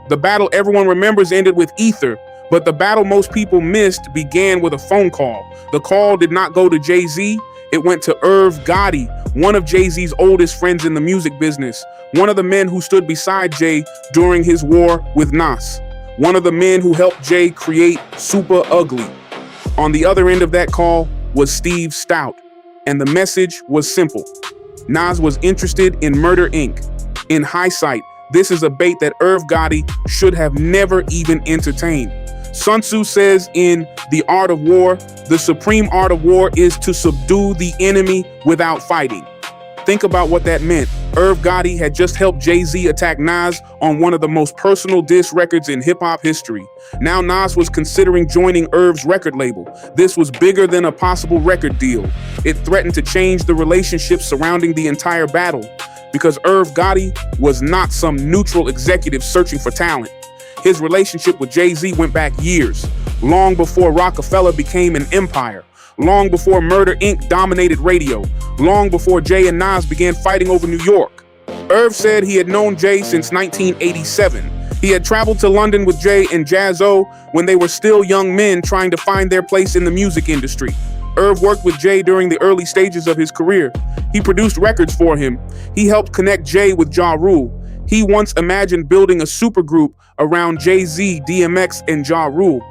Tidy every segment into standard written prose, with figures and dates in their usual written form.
The battle everyone remembers ended with ether, but the battle most people missed began with a phone call. The call did not go to Jay-Z, it went to Irv Gotti, one of Jay-Z's oldest friends in the music business, one of the men who stood beside Jay during his war with Nas, one of the men who helped Jay create Supa Ugly. On the other end of that call was Steve Stoute, and the message was simple. Nas was interested in Murder Inc. In hindsight, this is a bait that Irv Gotti should have never even entertained. Sun Tzu says in The Art of War, the supreme art of war is to subdue the enemy without fighting. Think about what that meant. Irv Gotti had just helped Jay-Z attack Nas on one of the most personal diss records in hip-hop history. Now Nas was considering joining Irv's record label. This was bigger than a possible record deal. It threatened to change the relationship surrounding the entire battle, because Irv Gotti was not some neutral executive searching for talent. His relationship with Jay-Z went back years, long before Roc-A-Fella became an empire, long before Murder Inc. dominated radio, long before Jay and Nas began fighting over New York. Irv said he had known Jay since 1987. He had traveled to London with Jay and Jaz-O when they were still young men trying to find their place in the music industry. Irv worked with Jay during the early stages of his career. He produced records for him. He helped connect Jay with Ja Rule. He once imagined building a supergroup around Jay-Z, DMX, and Ja Rule.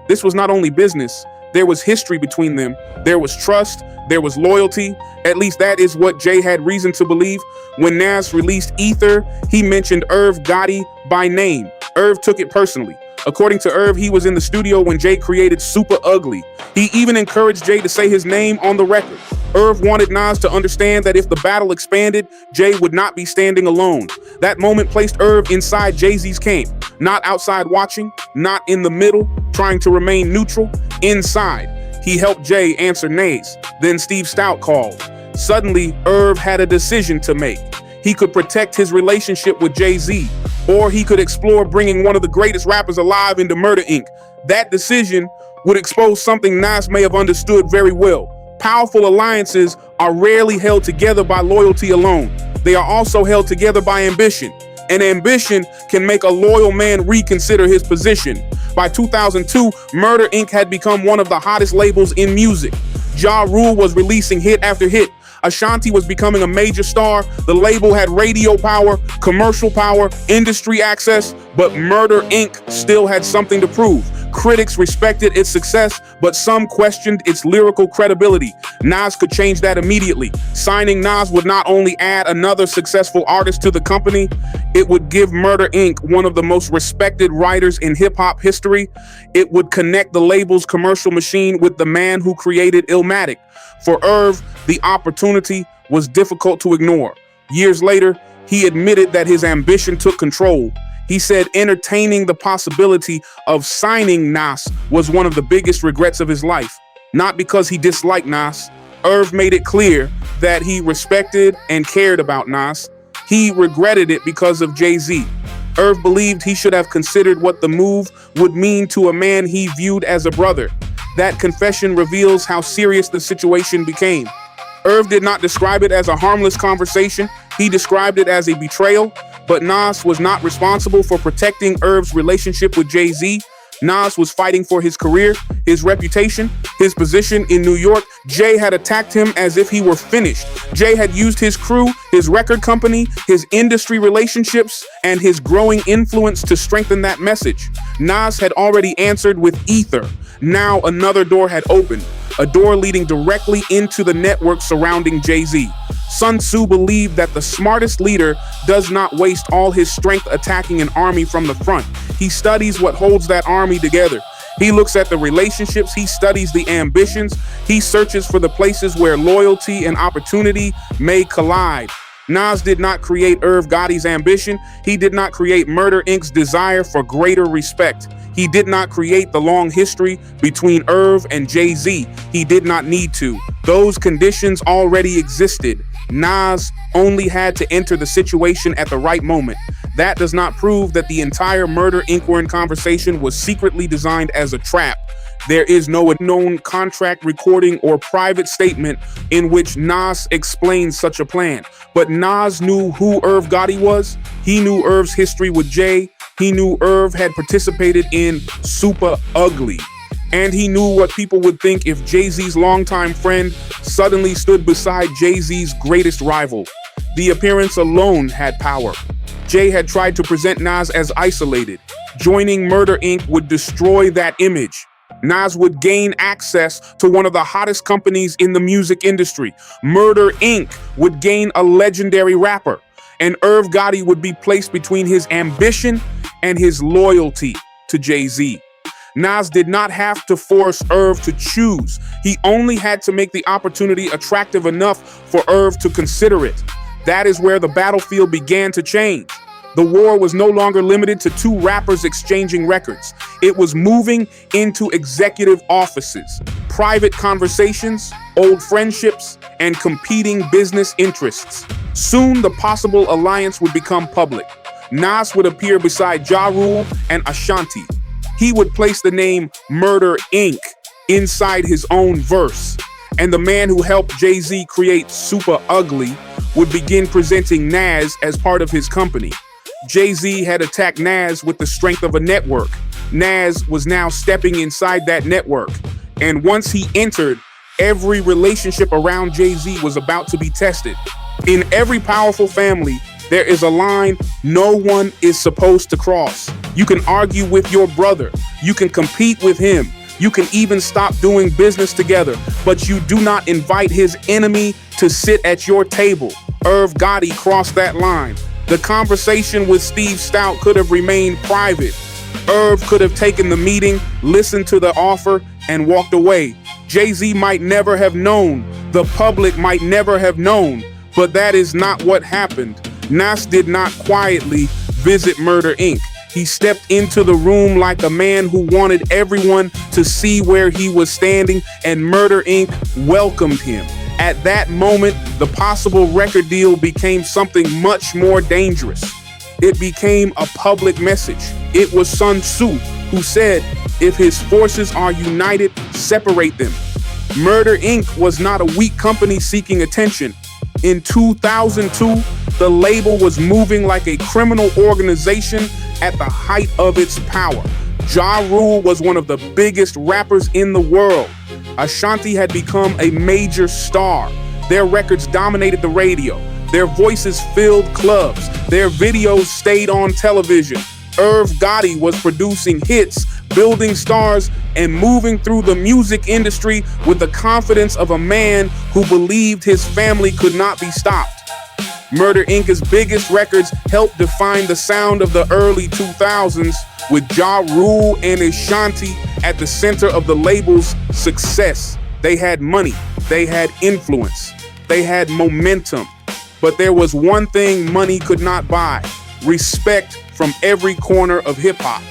This was not only business. There was history between them. There was trust. There was loyalty. At least that is what Jay had reason to believe. When Nas released Ether, he mentioned Irv Gotti by name. Irv took it personally. According to Irv, he was in the studio when Jay created Supa Ugly. He even encouraged Jay to say his name on the record. Irv wanted Nas to understand that if the battle expanded, Jay would not be standing alone. That moment placed Irv inside Jay-Z's camp, not outside watching, not in the middle, trying to remain neutral, inside. He helped Jay answer nays. Then Steve Stoute called. Suddenly, Irv had a decision to make. He could protect his relationship with Jay-Z, or he could explore bringing one of the greatest rappers alive into Murder Inc. That decision would expose something Nas may have understood very well. Powerful alliances are rarely held together by loyalty alone. They are also held together by ambition. And ambition can make a loyal man reconsider his position. By 2002, Murder Inc. had become one of the hottest labels in music. Ja Rule was releasing hit after hit. Ashanti was becoming a major star. The label had radio power, commercial power, industry access, but Murder Inc. still had something to prove. Critics respected its success, but some questioned its lyrical credibility. Nas could change that immediately. Signing Nas would not only add another successful artist to the company, it would give Murder Inc. one of the most respected writers in hip-hop history. It would connect the label's commercial machine with the man who created Illmatic. For Irv, the opportunity was difficult to ignore. Years later, he admitted that his ambition took control. He said entertaining the possibility of signing Nas was one of the biggest regrets of his life. Not because he disliked Nas. Irv made it clear that he respected and cared about Nas. He regretted it because of Jay-Z. Irv believed he should have considered what the move would mean to a man he viewed as a brother. That confession reveals how serious the situation became. Irv did not describe it as a harmless conversation. He described it as a betrayal. But Nas was not responsible for protecting Irv's relationship with Jay-Z. Nas was fighting for his career, his reputation, his position in New York. Jay had attacked him as if he were finished. Jay had used his crew, his record company, his industry relationships, and his growing influence to strengthen that message. Nas had already answered with Ether. Now another door had opened, a door leading directly into the network surrounding Jay-Z. Sun Tzu believed that the smartest leader does not waste all his strength attacking an army from the front. He studies what holds that army together. He looks at the relationships, he studies the ambitions, he searches for the places where loyalty and opportunity may collide. Nas did not create Irv Gotti's ambition. He did not create Murder Inc.'s desire for greater respect. He did not create the long history between Irv and Jay-Z. He did not need to. Those conditions already existed. Nas only had to enter the situation at the right moment. That does not prove that the entire Murder Inc. We're in conversation was secretly designed as a trap. There is no known contract, recording, or private statement in which Nas explains such a plan. But Nas knew who Irv Gotti was. He knew Irv's history with Jay. He knew Irv had participated in Supa Ugly, and he knew what people would think if Jay-Z's longtime friend suddenly stood beside Jay-Z's greatest rival. The appearance alone had power. Jay had tried to present Nas as isolated. Joining Murder Inc. would destroy that image. Nas would gain access to one of the hottest companies in the music industry. Murder Inc. would gain a legendary rapper, and Irv Gotti would be placed between his ambition and his loyalty to Jay-Z. Nas did not have to force Irv to choose. He only had to make the opportunity attractive enough for Irv to consider it. That is where the battlefield began to change. The war was no longer limited to two rappers exchanging records. It was moving into executive offices, private conversations, old friendships, and competing business interests. Soon, the possible alliance would become public. Nas would appear beside Ja Rule and Ashanti. He would place the name Murder Inc. inside his own verse. And the man who helped Jay-Z create Supa Ugly would begin presenting Nas as part of his company. Jay-Z had attacked Nas with the strength of a network. Nas was now stepping inside that network. And once he entered, every relationship around Jay-Z was about to be tested. In every powerful family, there is a line no one is supposed to cross. You can argue with your brother. You can compete with him. You can even stop doing business together, but you do not invite his enemy to sit at your table. Irv Gotti crossed that line. The conversation with Steve Stoute could have remained private. Irv could have taken the meeting, listened to the offer, and walked away. Jay-Z might never have known. The public might never have known. But that is not what happened. Nas did not quietly visit Murder Inc. He stepped into the room like a man who wanted everyone to see where he was standing, and Murder Inc. welcomed him. At that moment, the possible record deal became something much more dangerous. It became a public message. It was Sun Tzu who said, if his forces are united, separate them. Murder Inc. was not a weak company seeking attention. In 2002, the label was moving like a criminal organization at the height of its power. Ja Rule was one of the biggest rappers in the world. Ashanti had become a major star. Their records dominated the radio. Their voices filled clubs. Their videos stayed on television. Irv Gotti was producing hits, building stars, and moving through the music industry with the confidence of a man who believed his family could not be stopped. Murder Inc.'s biggest records helped define the sound of the early 2000s, with Ja Rule and Ashanti at the center of the label's success. They had money, they had influence, they had momentum. But there was one thing money could not buy: respect from every corner of hip-hop.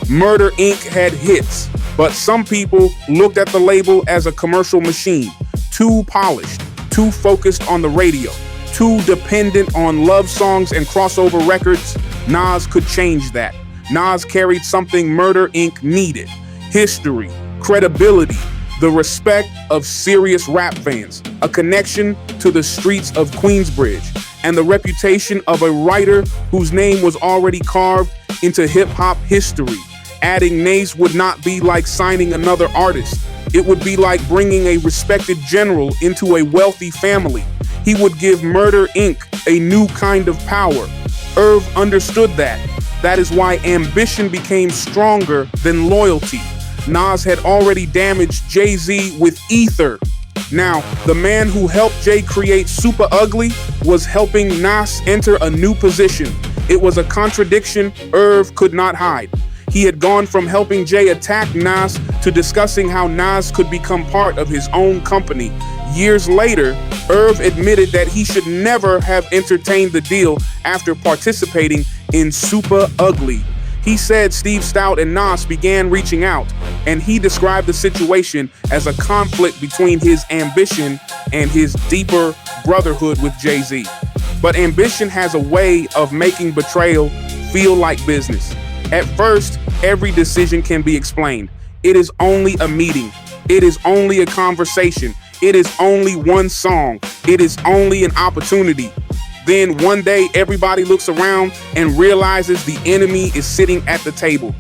Murder Inc. had hits, but some people looked at the label as a commercial machine, too polished, too focused on the radio, too dependent on love songs and crossover records. Nas could change that. Nas carried something Murder Inc. needed: history, credibility, the respect of serious rap fans, a connection to the streets of Queensbridge, and the reputation of a writer whose name was already carved into hip-hop history. Adding Nas would not be like signing another artist. It would be like bringing a respected general into a wealthy family. He would give Murder Inc. a new kind of power. Irv understood that. That is why ambition became stronger than loyalty. Nas had already damaged Jay-Z with Ether. Now, the man who helped Jay create Supa Ugly was helping Nas enter a new position. It was a contradiction Irv could not hide. He had gone from helping Jay attack Nas to discussing how Nas could become part of his own company. Years later, Irv admitted that he should never have entertained the deal after participating in Supa Ugly. He said Steve Stoute and Nas began reaching out, and he described the situation as a conflict between his ambition and his deeper brotherhood with Jay-Z. But ambition has a way of making betrayal feel like business. At first, every decision can be explained. It is only a meeting. It is only a conversation. It is only one song. It is only an opportunity. Then one day, everybody looks around and realizes the enemy is sitting at the table.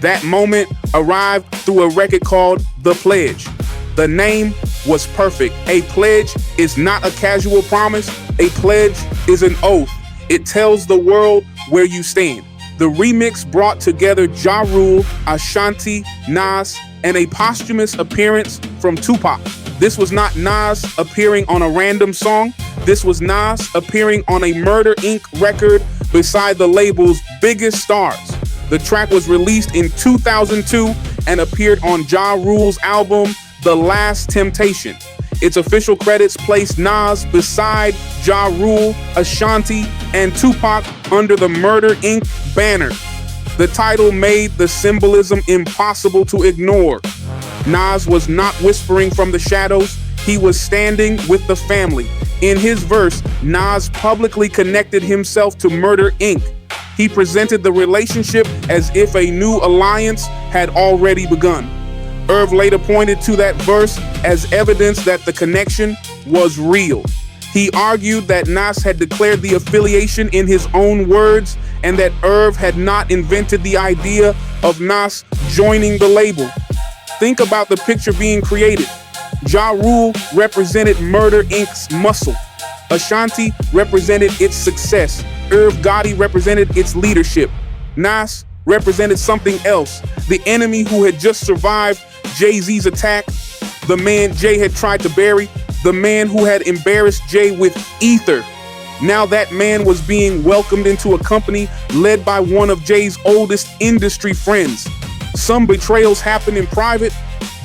That moment arrived through a record called The Pledge. The name was perfect. A pledge is not a casual promise. A pledge is an oath. It tells the world where you stand. The remix brought together Ja Rule, Ashanti, Nas, and a posthumous appearance from Tupac. This was not Nas appearing on a random song. This was Nas appearing on a Murder Inc. record beside the label's biggest stars. The track was released in 2002 and appeared on Ja Rule's album, The Last Temptation. Its official credits placed Nas beside Ja Rule, Ashanti, and Tupac under the Murder Inc. banner. The title made the symbolism impossible to ignore. Nas was not whispering from the shadows. He was standing with the family. In his verse, Nas publicly connected himself to Murder Inc. He presented the relationship as if a new alliance had already begun. Irv later pointed to that verse as evidence that the connection was real. He argued that Nas had declared the affiliation in his own words and that Irv had not invented the idea of Nas joining the label. Think about the picture being created. Ja Rule represented Murder Inc.'s muscle. Ashanti represented its success. Irv Gotti represented its leadership. Nas represented something else. The enemy who had just survived Jay-Z's attack, the man Jay had tried to bury, the man who had embarrassed Jay with ether. Now that man was being welcomed into a company led by one of Jay's oldest industry friends. Some betrayals happen in private.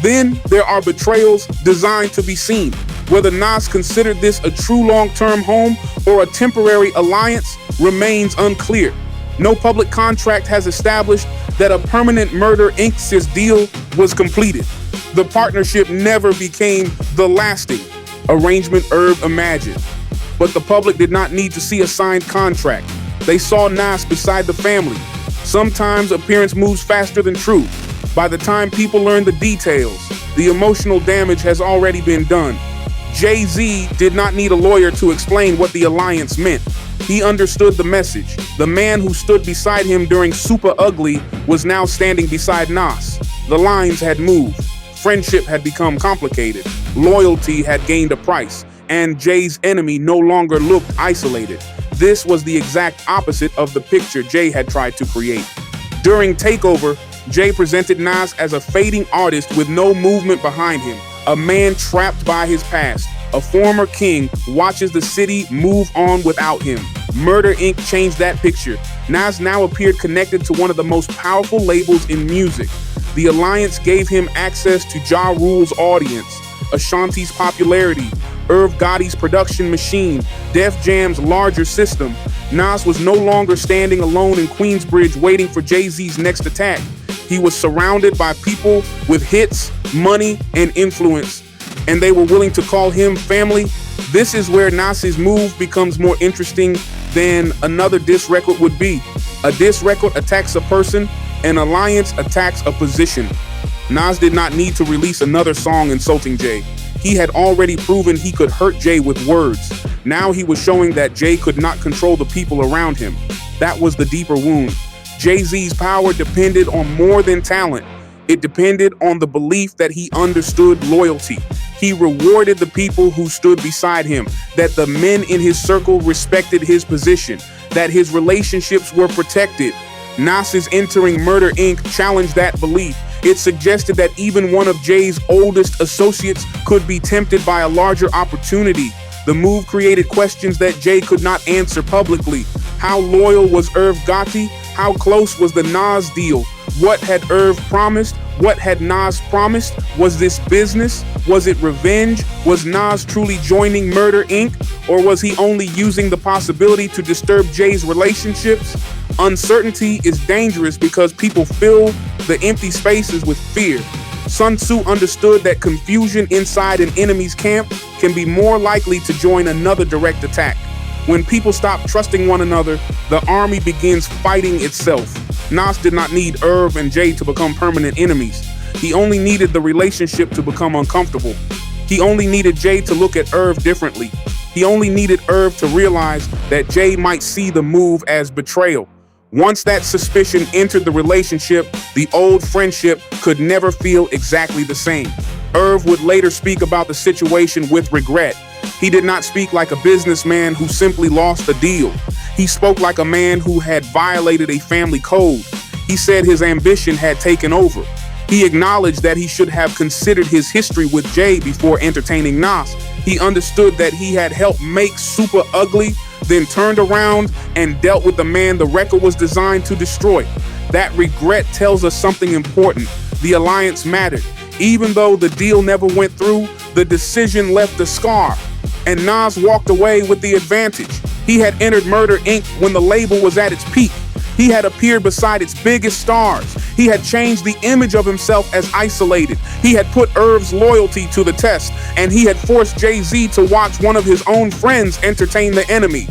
Then there are betrayals designed to be seen. Whether Nas considered this a true long-term home or a temporary alliance remains unclear. No public contract has established that a permanent Murder Inc.'s deal was completed. The partnership never became the lasting arrangement Irv imagined. But the public did not need to see a signed contract. They saw Nas beside the family. Sometimes appearance moves faster than truth. By the time people learn the details, the emotional damage has already been done. Jay-Z did not need a lawyer to explain what the alliance meant. He understood the message. The man who stood beside him during Supa Ugly was now standing beside Nas. The lines had moved. Friendship had become complicated. Loyalty had gained a price. And Jay's enemy no longer looked isolated. This was the exact opposite of the picture Jay had tried to create. During Takeover, Jay presented Nas as a fading artist with no movement behind him, a man trapped by his past. A former king watches the city move on without him. Murder Inc. changed that picture. Nas now appeared connected to one of the most powerful labels in music. The alliance gave him access to Ja Rule's audience, Ashanti's popularity, Irv Gotti's production machine, Def Jam's larger system. Nas was no longer standing alone in Queensbridge waiting for Jay-Z's next attack. He was surrounded by people with hits, money, and influence, and they were willing to call him family. This is where Nas's move becomes more interesting than another diss record would be. A diss record attacks a person, an alliance attacks a position. Nas did not need to release another song insulting Jay. He had already proven he could hurt Jay with words. Now he was showing that Jay could not control the people around him. That was the deeper wound. Jay-Z's power depended on more than talent. It depended on the belief that he understood loyalty. He rewarded the people who stood beside him, that the men in his circle respected his position, that his relationships were protected. Nas's entering Murder Inc. challenged that belief. It suggested that even one of Jay's oldest associates could be tempted by a larger opportunity. The move created questions that Jay could not answer publicly. How loyal was Irv Gotti? How close was the Nas deal? What had Irv promised? What had Nas promised? Was this business? Was it revenge? Was Nas truly joining Murder Inc.? Or was he only using the possibility to disturb Jay's relationships? Uncertainty is dangerous because people fill the empty spaces with fear. Sun Tzu understood that confusion inside an enemy's camp can be more likely to join another direct attack. When people stop trusting one another, the army begins fighting itself. Nas did not need Irv and Jay to become permanent enemies. He only needed the relationship to become uncomfortable. He only needed Jay to look at Irv differently. He only needed Irv to realize that Jay might see the move as betrayal. Once that suspicion entered the relationship, the old friendship could never feel exactly the same. Irv would later speak about the situation with regret. He did not speak like a businessman who simply lost a deal. He spoke like a man who had violated a family code. He said his ambition had taken over. He acknowledged that he should have considered his history with Jay before entertaining Nas. He understood that he had helped make Supa Ugly, then turned around and dealt with the man the record was designed to destroy. That regret tells us something important. The alliance mattered. Even though the deal never went through, the decision left a scar, and Nas walked away with the advantage. He had entered Murder Inc. when the label was at its peak. He had appeared beside its biggest stars. He had changed the image of himself as isolated. He had put Irv's loyalty to the test, and he had forced Jay-Z to watch one of his own friends entertain the enemy.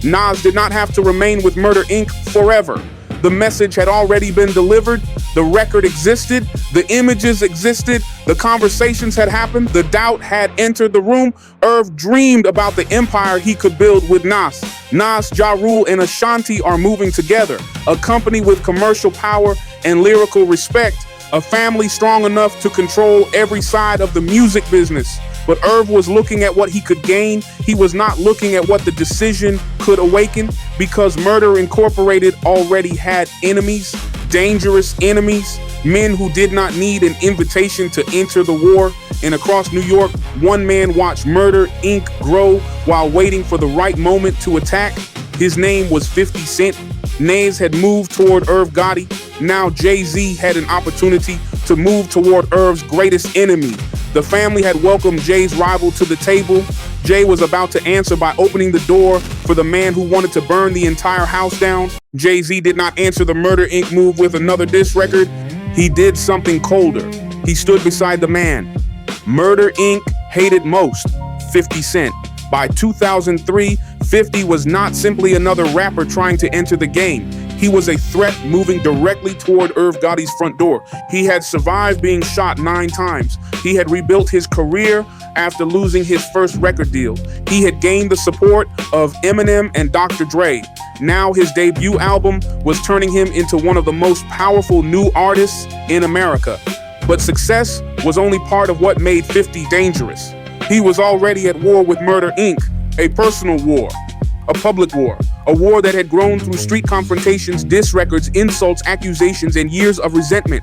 Nas did not have to remain with Murder Inc. forever. The message had already been delivered. The record existed. The images existed. The conversations had happened. The doubt had entered the room. Irv dreamed about the empire he could build with Nas. Nas, Ja Rule, and Ashanti are moving together. A company with commercial power and lyrical respect. A family strong enough to control every side of the music business. But Irv was looking at what he could gain. He was not looking at what the decision could awaken, because Murder Incorporated already had enemies, dangerous enemies, men who did not need an invitation to enter the war. And across New York, one man watched Murder Inc. grow while waiting for the right moment to attack. His name was 50 Cent. Nas had moved toward Irv Gotti. Now Jay-Z had an opportunity to move toward Irv's greatest enemy. The family had welcomed Jay's rival to the table. Jay was about to answer by opening the door for the man who wanted to burn the entire house down. Jay-Z did not answer the Murder Inc. move with another diss record. He did something colder. He stood beside the man Murder Inc. hated most, 50 Cent. By 2003, 50 was not simply another rapper trying to enter the game. He was a threat moving directly toward Irv Gotti's front door. He had survived being shot 9 times. He had rebuilt his career after losing his first record deal. He had gained the support of Eminem and Dr. Dre. Now his debut album was turning him into one of the most powerful new artists in America. But success was only part of what made 50 dangerous. He was already at war with Murder Inc., a personal war, a public war, a war that had grown through street confrontations, diss records, insults, accusations, and years of resentment.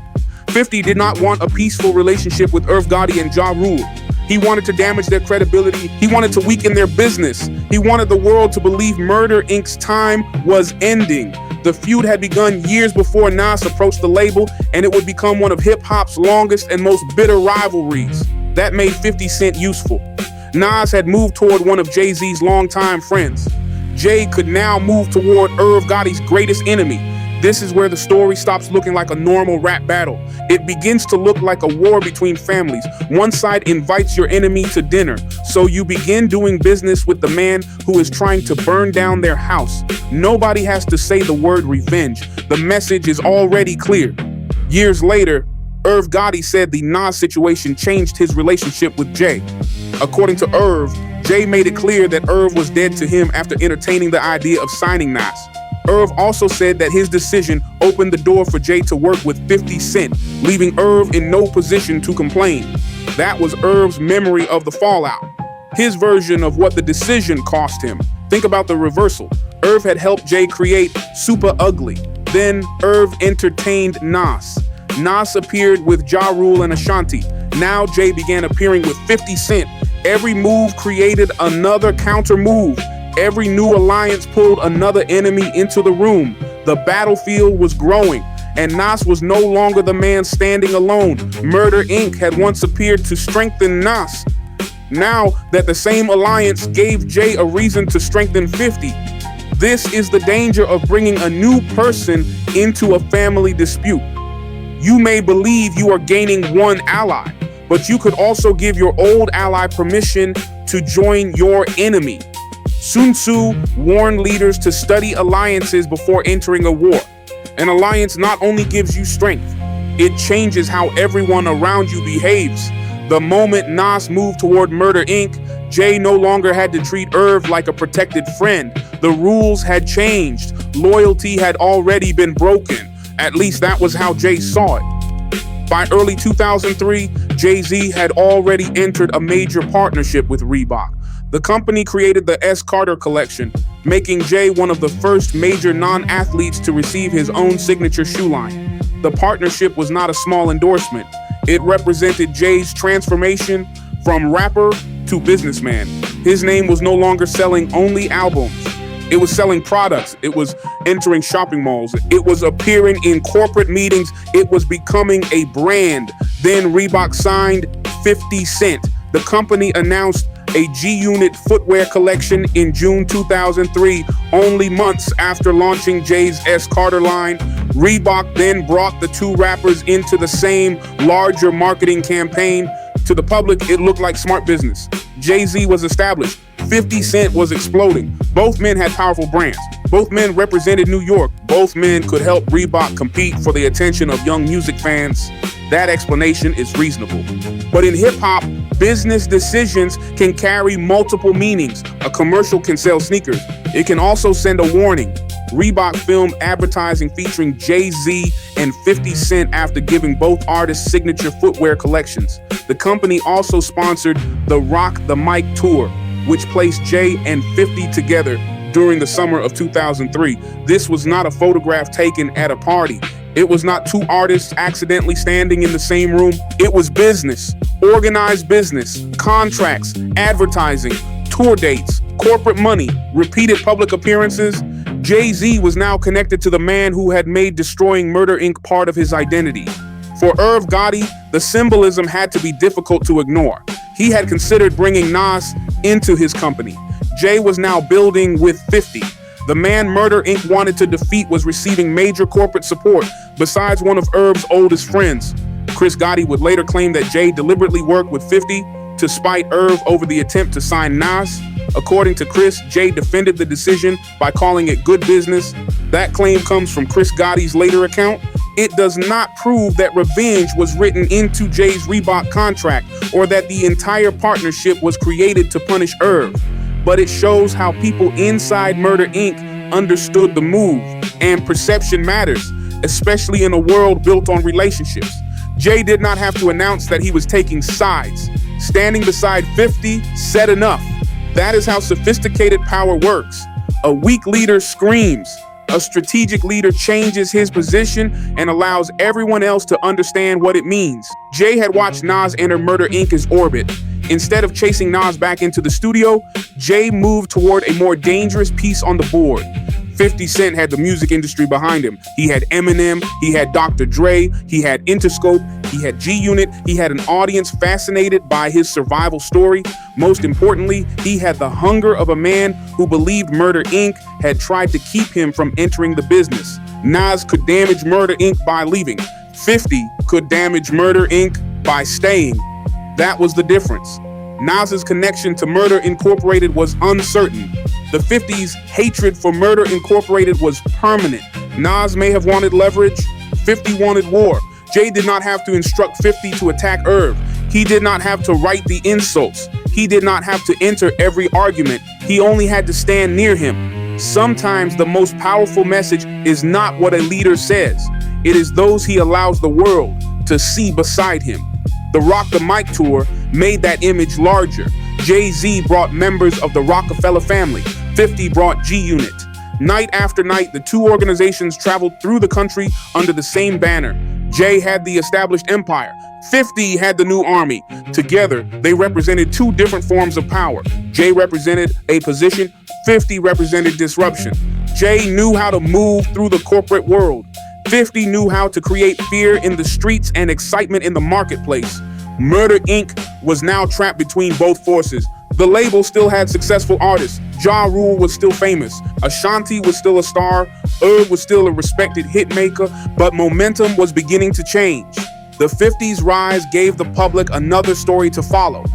50 did not want a peaceful relationship with Irv Gotti and Ja Rule. He wanted to damage their credibility. He wanted to weaken their business. He wanted the world to believe Murder Inc.'s time was ending. The feud had begun years before Nas approached the label, and it would become one of hip-hop's longest and most bitter rivalries. That made 50 Cent useful. Nas had moved toward one of Jay-Z's longtime friends. Jay could now move toward Irv Gotti's greatest enemy. This is where the story stops looking like a normal rap battle. It begins to look like a war between families. One side invites your enemy to dinner, so you begin doing business with the man who is trying to burn down their house. Nobody has to say the word revenge. The message is already clear. Years later, Irv Gotti said the Nas situation changed his relationship with Jay. According to Irv, Jay made it clear that Irv was dead to him after entertaining the idea of signing Nas. Irv also said that his decision opened the door for Jay to work with 50 Cent, leaving Irv in no position to complain. That was Irv's memory of the fallout, his version of what the decision cost him. Think about the reversal. Irv had helped Jay create Supa Ugly. Then Irv entertained Nas. Nas appeared with Ja Rule and Ashanti. Now Jay began appearing with 50 Cent. Every move created another counter move. Every new alliance pulled another enemy into the room. The battlefield was growing, and Nas was no longer the man standing alone. Murder Inc. had once appeared to strengthen Nas. Now that the same alliance gave Jay a reason to strengthen 50. This is the danger of bringing a new person into a family dispute. You may believe you are gaining one ally, but you could also give your old ally permission to join your enemy. Sun Tzu warned leaders to study alliances before entering a war. An alliance not only gives you strength, it changes how everyone around you behaves. The moment Nas moved toward Murder Inc., Jay no longer had to treat Irv like a protected friend. The rules had changed. Loyalty had already been broken. At least that was how Jay saw it. By early 2003, Jay-Z had already entered a major partnership with Reebok. The company created the S. Carter collection, making Jay one of the first major non-athletes to receive his own signature shoe line. The partnership was not a small endorsement. It represented Jay's transformation from rapper to businessman. His name was no longer selling only albums. It was selling products. It was entering shopping malls. It was appearing in corporate meetings. It was becoming a brand. Then Reebok signed 50 Cent. The company announced a G-Unit footwear collection in June 2003, only months after launching Jay's S. Carter line. Reebok then brought the two rappers into the same larger marketing campaign. To the public, it looked like smart business. Jay-Z was established. 50 Cent was exploding. Both men had powerful brands. Both men represented New York. Both men could help Reebok compete for the attention of young music fans. That explanation is reasonable. But in hip-hop, business decisions can carry multiple meanings. A commercial can sell sneakers. It can also send a warning. Reebok filmed advertising featuring Jay-Z and 50 Cent after giving both artists signature footwear collections. The company also sponsored the Rock the Mic tour, which placed Jay and 50 together during the summer of 2003. This was not a photograph taken at a party. It was not two artists accidentally standing in the same room. It was business, organized business, contracts, advertising, tour dates, corporate money, repeated public appearances. Jay-Z was now connected to the man who had made destroying Murder Inc. part of his identity. For Irv Gotti, the symbolism had to be difficult to ignore. He had considered bringing Nas into his company. Jay was now building with 50. The man Murder Inc. wanted to defeat was receiving major corporate support, besides one of Irv's oldest friends. Chris Gotti would later claim that Jay deliberately worked with 50 to spite Irv over the attempt to sign Nas. According to Chris, Jay defended the decision by calling it good business. That claim comes from Chris Gotti's later account. It does not prove that revenge was written into Jay's Reebok contract or that the entire partnership was created to punish Irv. But it shows how people inside Murder Inc. understood the move, and perception matters, especially in a world built on relationships. Jay did not have to announce that he was taking sides. Standing beside 50 said enough. That is how sophisticated power works. A weak leader screams. A strategic leader changes his position and allows everyone else to understand what it means. Jay had watched Nas enter Murder Inc.'s orbit. Instead of chasing Nas back into the studio, Jay moved toward a more dangerous piece on the board. 50 Cent had the music industry behind him. He had Eminem, he had Dr. Dre, he had Interscope, he had G-Unit, he had an audience fascinated by his survival story. Most importantly, he had the hunger of a man who believed Murder Inc. had tried to keep him from entering the business. Nas could damage Murder Inc. by leaving. 50 could damage Murder Inc. by staying. That was the difference. Nas's connection to Murder Incorporated was uncertain. The 50's hatred for Murder Incorporated was permanent. Nas may have wanted leverage. 50 wanted war. Jay did not have to instruct 50 to attack Irv. He did not have to write the insults. He did not have to enter every argument. He only had to stand near him. Sometimes the most powerful message is not what a leader says. It is those he allows the world to see beside him. The Rock the Mic tour made that image larger. Jay-Z brought members of the Roc-A-Fella family. 50 brought G-Unit. Night after night, the two organizations traveled through the country under the same banner. Jay had the established empire. 50 had the new army. Together, they represented two different forms of power. Jay represented a position, 50 represented disruption. Jay knew how to move through the corporate world. 50 knew how to create fear in the streets and excitement in the marketplace. Murder Inc. was now trapped between both forces. The label still had successful artists. Ja Rule was still famous. Ashanti was still a star. Irv was still a respected hitmaker, but momentum was beginning to change. The 50's rise gave the public another story to follow.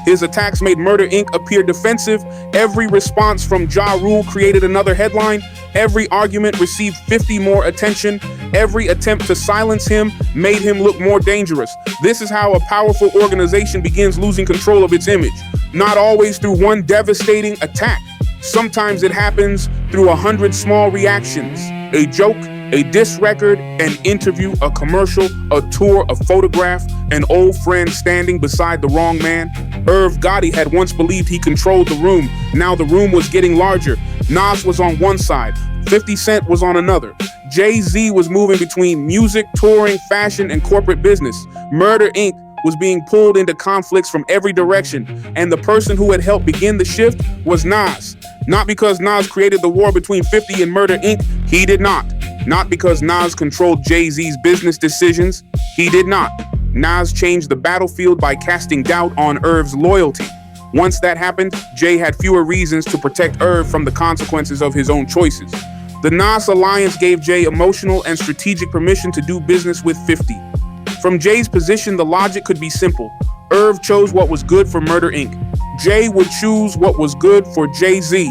His attacks made Murder Inc. appear defensive. Every response from Ja Rule created another headline. Every argument received 50 more attention. Every attempt to silence him made him look more dangerous. This is how a powerful organization begins losing control of its image. Not always through one devastating attack. Sometimes it happens through 100 small reactions. A joke, a diss record, an interview, a commercial, a tour, a photograph, an old friend standing beside the wrong man. Irv Gotti had once believed he controlled the room. Now the room was getting larger. Nas was on one side, 50 Cent was on another. Jay-Z was moving between music, touring, fashion, and corporate business. Murder Inc. was being pulled into conflicts from every direction, and the person who had helped begin the shift was Nas. Not because Nas created the war between 50 and Murder Inc. He did not. Not because Nas controlled Jay-Z's business decisions. He did not. Nas changed the battlefield by casting doubt on Irv's loyalty. Once that happened, Jay had fewer reasons to protect Irv from the consequences of his own choices. The Nas alliance gave Jay emotional and strategic permission to do business with 50. From Jay's position, the logic could be simple. Irv chose what was good for Murder Inc. Jay would choose what was good for Jay-Z.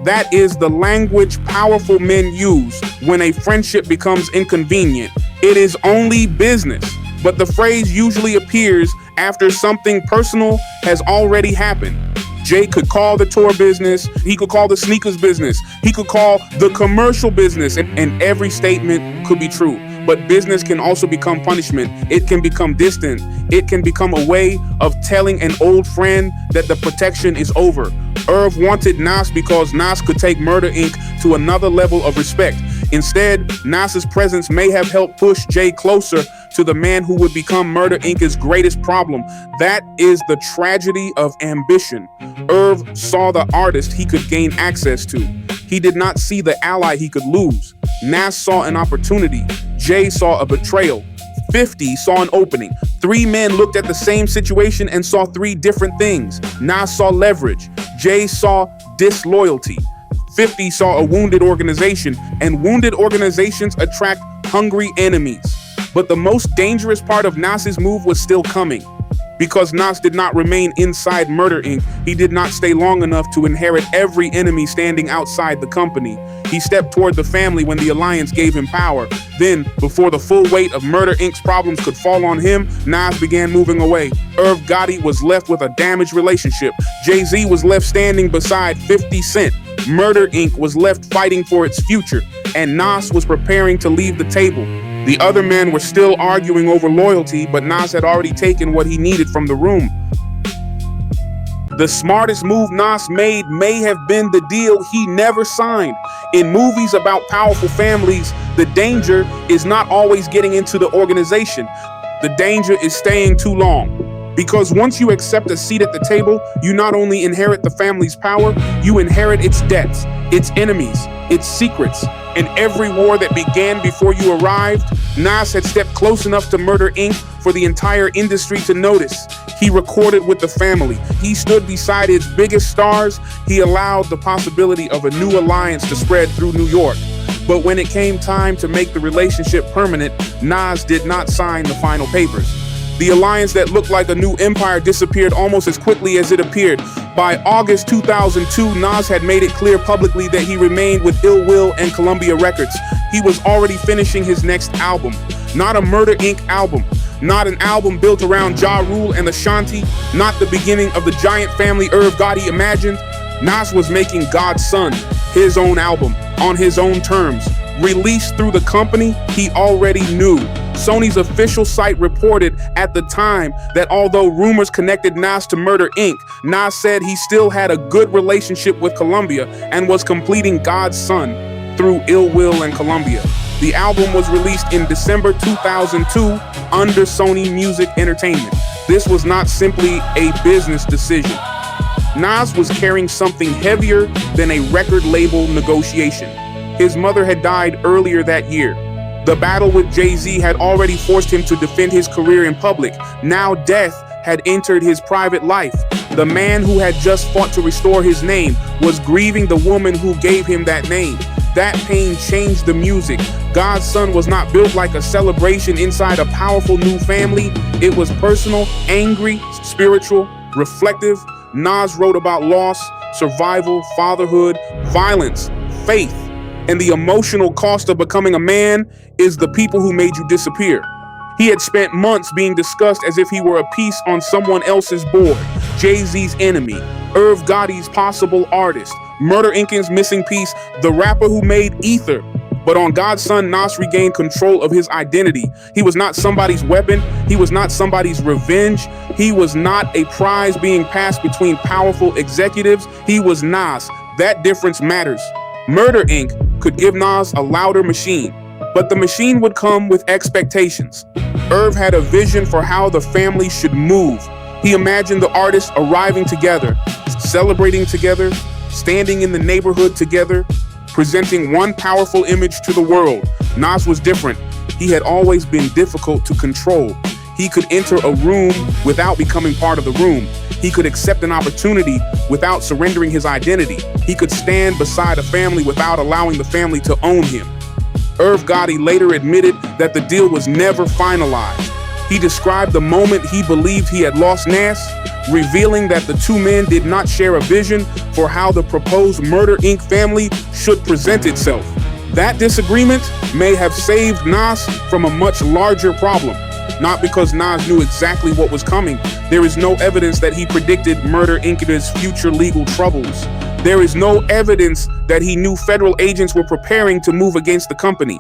That is the language powerful men use when a friendship becomes inconvenient. It is only business, but the phrase usually appears after something personal has already happened. Jay could call the tour business, he could call the sneakers business, he could call the commercial business, and every statement could be true. But business can also become punishment. It can become distant. It can become a way of telling an old friend that the protection is over. Irv wanted Nas because Nas could take Murder Inc. to another level of respect. Instead, Nas's presence may have helped push Jay closer to the man who would become Murder Inc.'s greatest problem. That is the tragedy of ambition. Irv saw the artist he could gain access to. He did not see the ally he could lose. Nas saw an opportunity. Jay saw a betrayal. 50 saw an opening. Three men looked at the same situation and saw three different things. Nas saw leverage. Jay saw disloyalty. 50 saw a wounded organization, and wounded organizations attract hungry enemies. But the most dangerous part of Nas's move was still coming. Because Nas did not remain inside Murder Inc., he did not stay long enough to inherit every enemy standing outside the company. He stepped toward the family when the alliance gave him power. Then, before the full weight of Murder Inc.'s problems could fall on him, Nas began moving away. Irv Gotti was left with a damaged relationship. Jay-Z was left standing beside 50 Cent. Murder Inc. was left fighting for its future, and Nas was preparing to leave the table. The other men were still arguing over loyalty, but Nas had already taken what he needed from the room. The smartest move Nas made may have been the deal he never signed. In movies about powerful families, the danger is not always getting into the organization. The danger is staying too long. Because once you accept a seat at the table, you not only inherit the family's power, you inherit its debts, its enemies, its secrets. In every war that began before you arrived, Nas had stepped close enough to Murder Inc. for the entire industry to notice. He recorded with the family. He stood beside its biggest stars. He allowed the possibility of a new alliance to spread through New York. But when it came time to make the relationship permanent, Nas did not sign the final papers. The alliance that looked like a new empire disappeared almost as quickly as it appeared. By August 2002, Nas had made it clear publicly that he remained with Ill Will and Columbia Records. He was already finishing his next album. Not a Murder Inc. album. Not an album built around Ja Rule and Ashanti. Not the beginning of the giant family Irv Gotti imagined. Nas was making God's Son, his own album, on his own terms. Released through the company he already knew. Sony's official site reported at the time that although rumors connected Nas to Murder Inc., Nas said he still had a good relationship with Columbia and was completing God's Son through Ill Will and Columbia. The album was released in December 2002 under Sony Music Entertainment. This was not simply a business decision. Nas was carrying something heavier than a record label negotiation. His mother had died earlier that year. The battle with Jay-Z had already forced him to defend his career in public. Now death had entered his private life. The man who had just fought to restore his name was grieving the woman who gave him that name. That pain changed the music. God's Son was not built like a celebration inside a powerful new family. It was personal, angry, spiritual, reflective. Nas wrote about loss, survival, fatherhood, violence, faith, And the emotional cost of becoming a man is the people who made you disappear. He had spent months being discussed as if he were a piece on someone else's board. Jay-Z's enemy, Irv Gotti's possible artist, Murder Inc.'s missing piece, the rapper who made Ether. But on God's Son, Nas regained control of his identity. He was not somebody's weapon. He was not somebody's revenge. He was not a prize being passed between powerful executives. He was Nas. That difference matters. Murder Inc. could give Nas a louder machine, but the machine would come with expectations. Irv had a vision for how the family should move. He imagined the artists arriving together, celebrating together, standing in the neighborhood together, presenting one powerful image to the world. Nas was different. He had always been difficult to control. He could enter a room without becoming part of the room. He could accept an opportunity without surrendering his identity. He could stand beside a family without allowing the family to own him. Irv Gotti later admitted that the deal was never finalized. He described the moment he believed he had lost Nas, revealing that the two men did not share a vision for how the proposed Murder Inc. family should present itself. That disagreement may have saved Nas from a much larger problem. Not because Nas knew exactly what was coming. There is no evidence that he predicted Murder Inc.'s future legal troubles. There is no evidence that he knew federal agents were preparing to move against the company.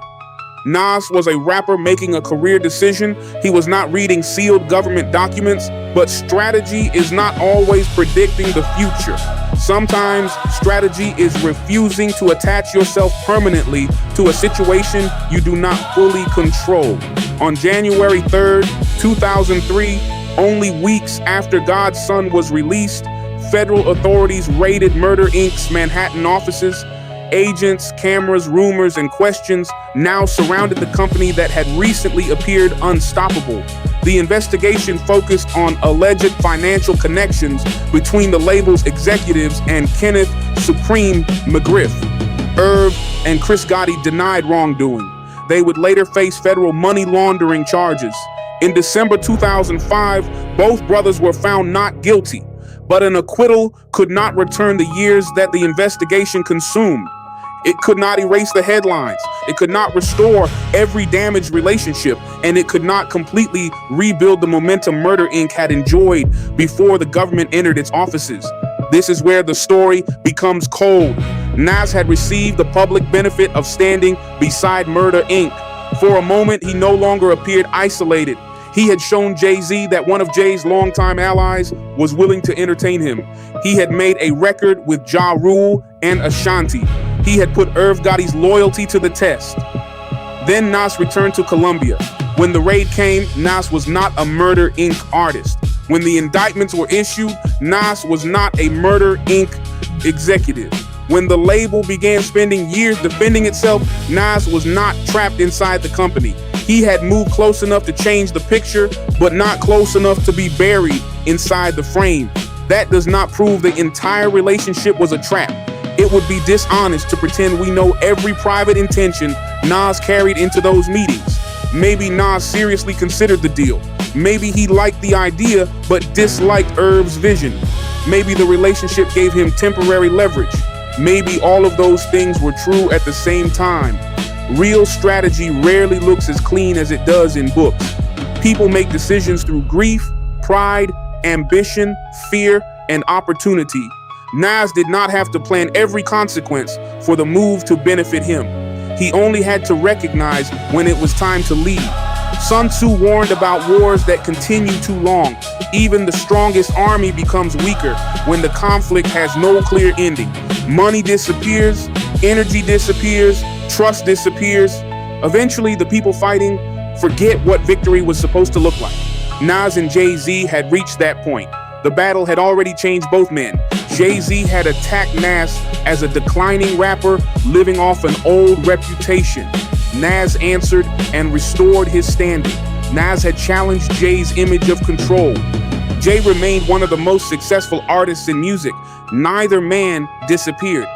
Nas was a rapper making a career decision. He was not reading sealed government documents, but strategy is not always predicting the future. Sometimes strategy is refusing to attach yourself permanently to a situation you do not fully control. On January 3rd, 2003, only weeks after God's Son was released, federal authorities raided Murder Inc.'s Manhattan offices. Agents, cameras, rumors, and questions now surrounded the company that had recently appeared unstoppable. The investigation focused on alleged financial connections between the label's executives and Kenneth Supreme McGriff. Irv and Chris Gotti denied wrongdoing. They would later face federal money laundering charges. In December 2005, both brothers were found not guilty, but an acquittal could not return the years that the investigation consumed. It could not erase the headlines. It could not restore every damaged relationship, and it could not completely rebuild the momentum Murder Inc. had enjoyed before the government entered its offices. This is where the story becomes cold. Nas had received the public benefit of standing beside Murder Inc. For a moment, he no longer appeared isolated. He had shown Jay-Z that one of Jay's longtime allies was willing to entertain him. He had made a record with Ja Rule and Ashanti. He had put Irv Gotti's loyalty to the test. Then Nas returned to Colombia. When the raid came, Nas was not a Murder Inc. artist. When the indictments were issued, Nas was not a Murder Inc. executive. When the label began spending years defending itself, Nas was not trapped inside the company. He had moved close enough to change the picture, but not close enough to be buried inside the frame. That does not prove the entire relationship was a trap. It would be dishonest to pretend we know every private intention Nas carried into those meetings. Maybe Nas seriously considered the deal. Maybe he liked the idea, but disliked Irv's vision. Maybe the relationship gave him temporary leverage. Maybe all of those things were true at the same time. Real strategy rarely looks as clean as it does in books. People make decisions through grief, pride, ambition, fear, and opportunity. Nas did not have to plan every consequence for the move to benefit him. He only had to recognize when it was time to leave. Sun Tzu warned about wars that continue too long. Even the strongest army becomes weaker when the conflict has no clear ending. Money disappears, energy disappears, trust disappears. Eventually, the people fighting forget what victory was supposed to look like. Nas and Jay-Z had reached that point. The battle had already changed both men. Jay-Z had attacked Nas as a declining rapper living off an old reputation. Nas answered and restored his standing. Nas had challenged Jay's image of control. Jay remained one of the most successful artists in music. Neither man disappeared.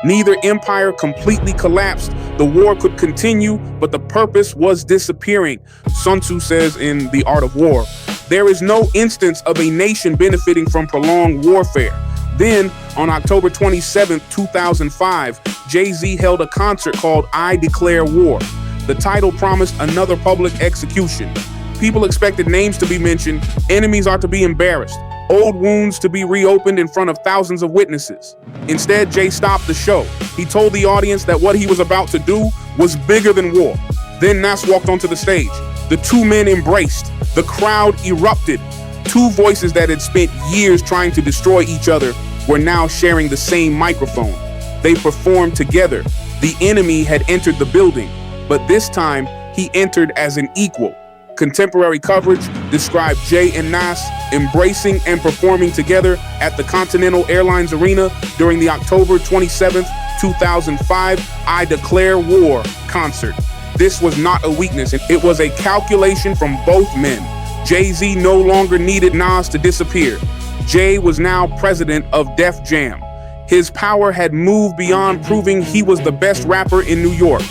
Neither empire completely collapsed. The war could continue, but the purpose was disappearing. Sun Tzu says in The Art of War, there is no instance of a nation benefiting from prolonged warfare. Then, On October 27, 2005, Jay-Z held a concert called I Declare War. The title promised another public execution. People expected names to be mentioned, enemies are to be embarrassed, old wounds to be reopened in front of thousands of witnesses. Instead, Jay stopped the show. He told the audience that what he was about to do was bigger than war. Then Nas walked onto the stage. The two men embraced. The crowd erupted. Two voices that had spent years trying to destroy each other were now sharing the same microphone. They performed together. The enemy had entered the building, but this time he entered as an equal. Contemporary coverage described Jay and Nas embracing and performing together at the Continental Airlines Arena during the October 27, 2005 I Declare War concert. This was not a weakness, it was a calculation from both men. Jay-Z no longer needed Nas to disappear. Jay was now president of Def Jam. His power had moved beyond proving he was the best rapper in New York.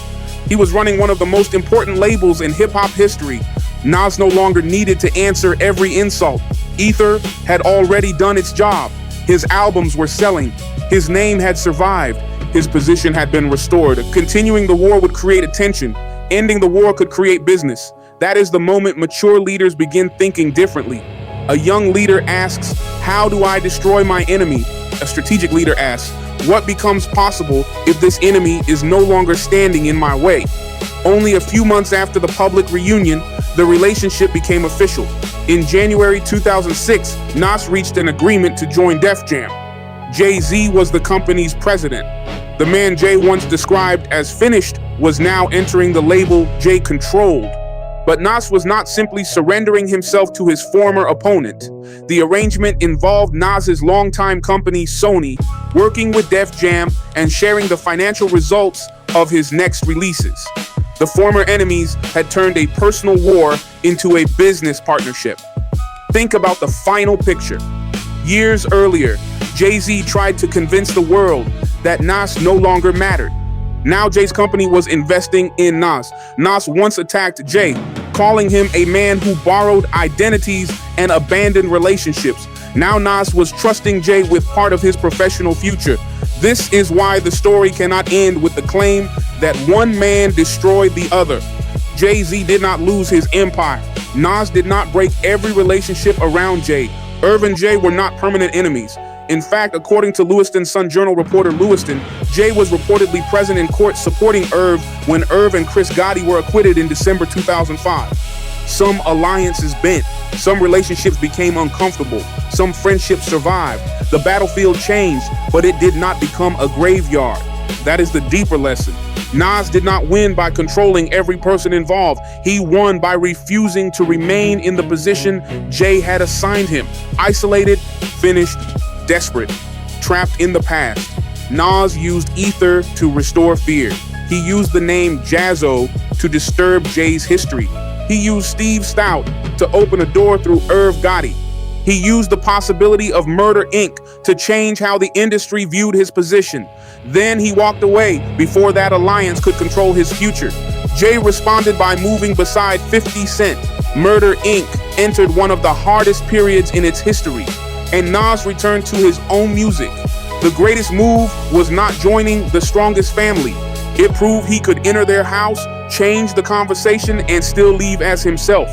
He was running one of the most important labels in hip-hop history. Nas no longer needed to answer every insult. Ether had already done its job. His albums were selling. His name had survived. His position had been restored. Continuing the war would create attention. Ending the war could create business. That is the moment mature leaders begin thinking differently. A young leader asks, how do I destroy my enemy? A strategic leader asks, what becomes possible if this enemy is no longer standing in my way? Only a few months after the public reunion, the relationship became official. In January 2006, Nas reached an agreement to join Def Jam. Jay-Z was the company's president. The man Jay once described as finished was now entering the label Jay controlled. But Nas was not simply surrendering himself to his former opponent. The arrangement involved Nas's longtime company, Sony, working with Def Jam and sharing the financial results of his next releases. The former enemies had turned a personal war into a business partnership. Think about the final picture. Years earlier, Jay-Z tried to convince the world that Nas no longer mattered. Now Jay's company was investing in Nas. Nas once attacked Jay, calling him a man who borrowed identities and abandoned relationships. Now Nas was trusting Jay with part of his professional future. This is why the story cannot end with the claim that one man destroyed the other. Jay-Z did not lose his empire. Nas did not break every relationship around Jay. Irv and Jay were not permanent enemies. In fact, according to Lewiston Sun-Journal reporter Lewiston, Jay was reportedly present in court supporting Irv when Irv and Chris Gotti were acquitted in December 2005. Some alliances bent. Some relationships became uncomfortable. Some friendships survived. The battlefield changed, but it did not become a graveyard. That is the deeper lesson. Nas did not win by controlling every person involved. He won by refusing to remain in the position Jay had assigned him. Isolated, finished, desperate, trapped in the past. Nas used ether to restore fear. He used the name Jazzo to disturb Jay's history. He used Steve Stoute to open a door through Irv Gotti. He used the possibility of Murder Inc. to change how the industry viewed his position. Then he walked away before that alliance could control his future. Jay responded by moving beside 50 Cent. Murder Inc. entered one of the hardest periods in its history, and Nas returned to his own music. The greatest move was not joining the strongest family. It proved he could enter their house, change the conversation, and still leave as himself.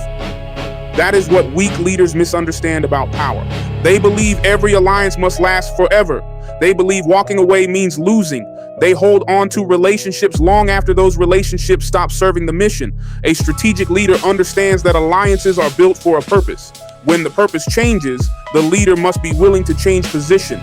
That is what weak leaders misunderstand about power. They believe every alliance must last forever. They believe walking away means losing. They hold on to relationships long after those relationships stop serving the mission. A strategic leader understands that alliances are built for a purpose. When the purpose changes, the leader must be willing to change position.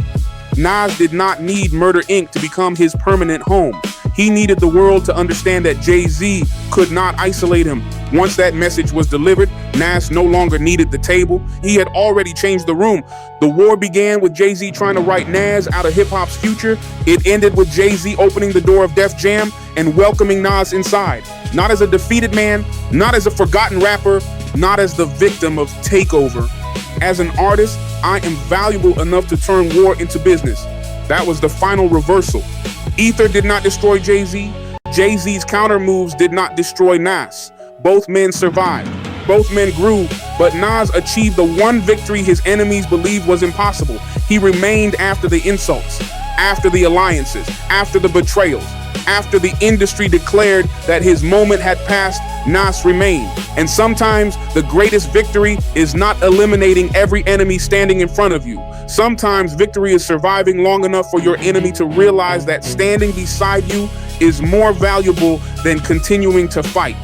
Nas did not need Murder Inc. to become his permanent home. He needed the world to understand that Jay-Z could not isolate him. Once that message was delivered, Nas no longer needed the table. He had already changed the room. The war began with Jay-Z trying to write Nas out of hip-hop's future. It ended with Jay-Z opening the door of Def Jam and welcoming Nas inside. Not as a defeated man, not as a forgotten rapper, not as the victim of takeover. As an artist, I am valuable enough to turn war into business. That was the final reversal. Ether did not destroy Jay-Z. Jay-Z's counter moves did not destroy Nas. Both men survived. Both men grew But Nas achieved the one victory his enemies believed was impossible. He remained after the insults, after the alliances, after the betrayals. After the industry declared that his moment had passed, Nas remained. And sometimes the greatest victory is not eliminating every enemy standing in front of you. Sometimes victory is surviving long enough for your enemy to realize that standing beside you is more valuable than continuing to fight.